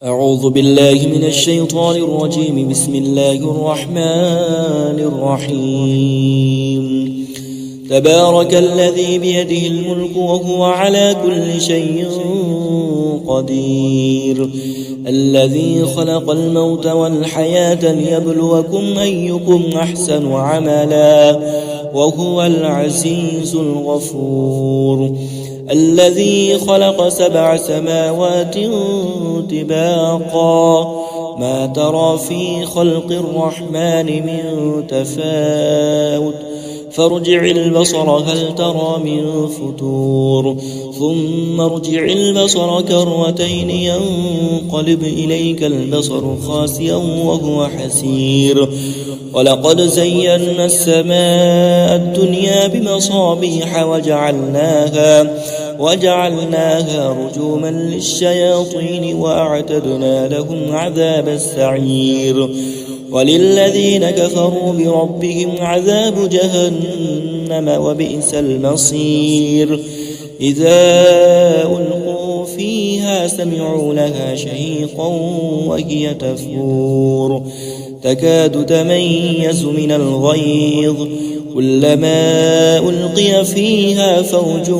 أعوذ بالله من الشيطان الرجيم. بسم الله الرحمن الرحيم. تبارك الذي بيده الملك وهو على كل شيء قدير، الذي خلق الموت والحياة ليبلوكم أيكم أحسن عملا وهو العزيز الغفور، الذي خلق 7 سماوات طباقا ما ترى في خلق الرحمن من تفاوت فارجع البصر هل ترى من فتور، ثم ارجع البصر كرتين ينقلب إليك البصر خاسئا وهو حسير، ولقد زينا السماء الدنيا بمصابيح وجعلناها رجوما للشياطين وأعتدنا لهم عذاب السعير، وللذين كفروا بربهم عذاب جهنم وبئس المصير. إذا ألقوا فيها سمعوا لها شهيقا وهي تفور تكاد تميز من الغيظ، كلما ألقي فيها فوج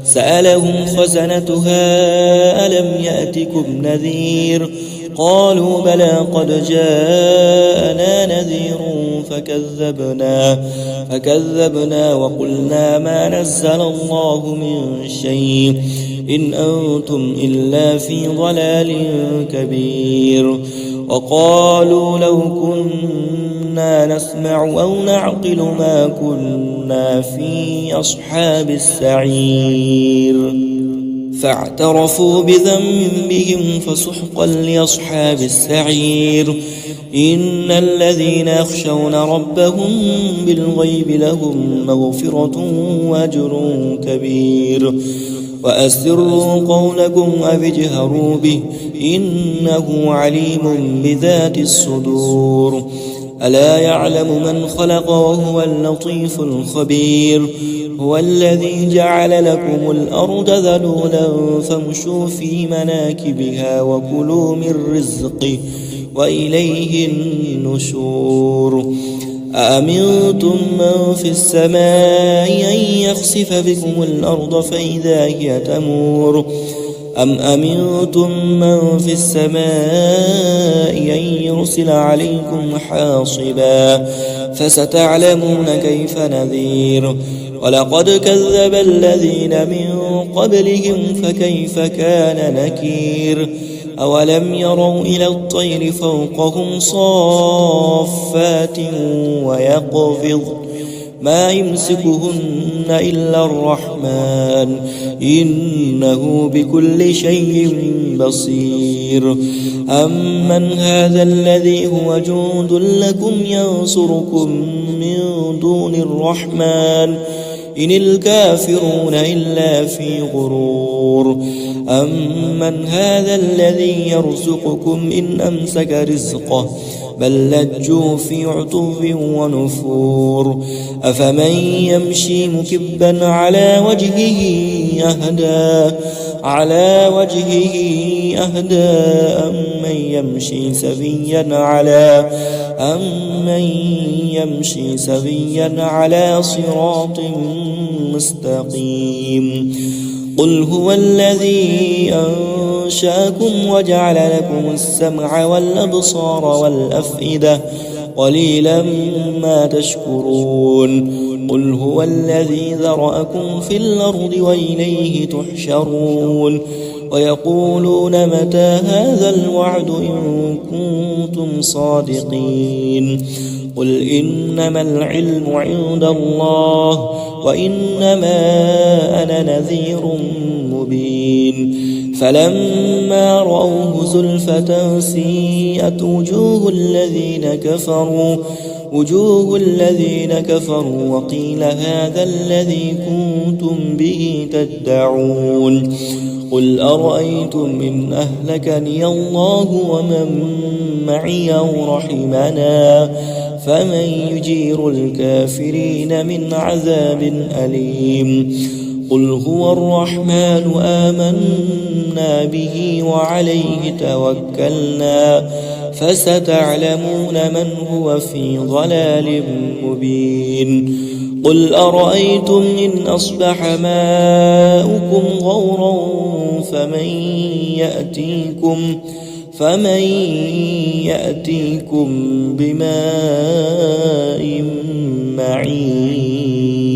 سألهم خزنتها ألم يأتكم نذير؟ قالوا بلى قد جاءنا نذير فكذبنا وقلنا ما نزل الله من شيء إن أنتم إلا في ضلال كبير. وقالوا لو كنا نسمع أو نعقل ما كنا في أصحاب السعير، فاعترفوا بذنبهم فسحقا لأصحاب السعير. إن الذين يخشون ربهم بالغيب لهم مغفرة وأجر كبير. وأسروا قولكم أو اجهروا به إنه عليم بذات الصدور. ألا يعلم من خلق وهو اللطيف الخبير. هو الذي جعل لكم الأرض ذلولا فامشوا في مناكبها وكلوا من رزقه وإليه النشور. أأمنتم من في السماء أن يخسف بكم الأرض فإذا هي تمور، أم أمنتم من في السماء أن يرسل عليكم حاصبا فستعلمون كيف نذير. ولقد كذب الذين من قبلهم فكيف كان نكير. أولم يروا إلى الطير فوقهم صافات ويقبض ما يمسكهن إلا الرحمن إنه بكل شيء بصير. أمن هذا الذي هو جند لكم ينصركم من دون الرحمن إن الكافرون إلا في غرور. أمن هذا الذي يرزقكم إن أمسك رزقه بل لجوا في عتو ونفور. أفمن يمشي مكبا على وجهه أهدى أمن يمشي سويا على صراط مستقيم. قل هو الذي أنشأكم وجعل لكم السمع والأبصار والأفئدة قليلا ما تشكرون. قل هو الذي ذرأكم في الأرض وإليه تحشرون. ويقولون متى هذا الوعد إن كنتم صادقين. قل إنما العلم عند الله وإنما أنا نذير مبين. فلما رأوه زلفة سيئت وجوه الذين كفروا وقيل هذا الذي كنتم به تدعون. قل أرأيتم إن أهلكني الله ومن معي أو رحمنا فمن يجير الكافرين من عذاب أليم. قل هو الرحمن آمنا به وعليه توكلنا فستعلمون من هو في ضلال مبين قل أرأيتم إن أصبح ماؤكم غورا فمن يأتيكم بماء معين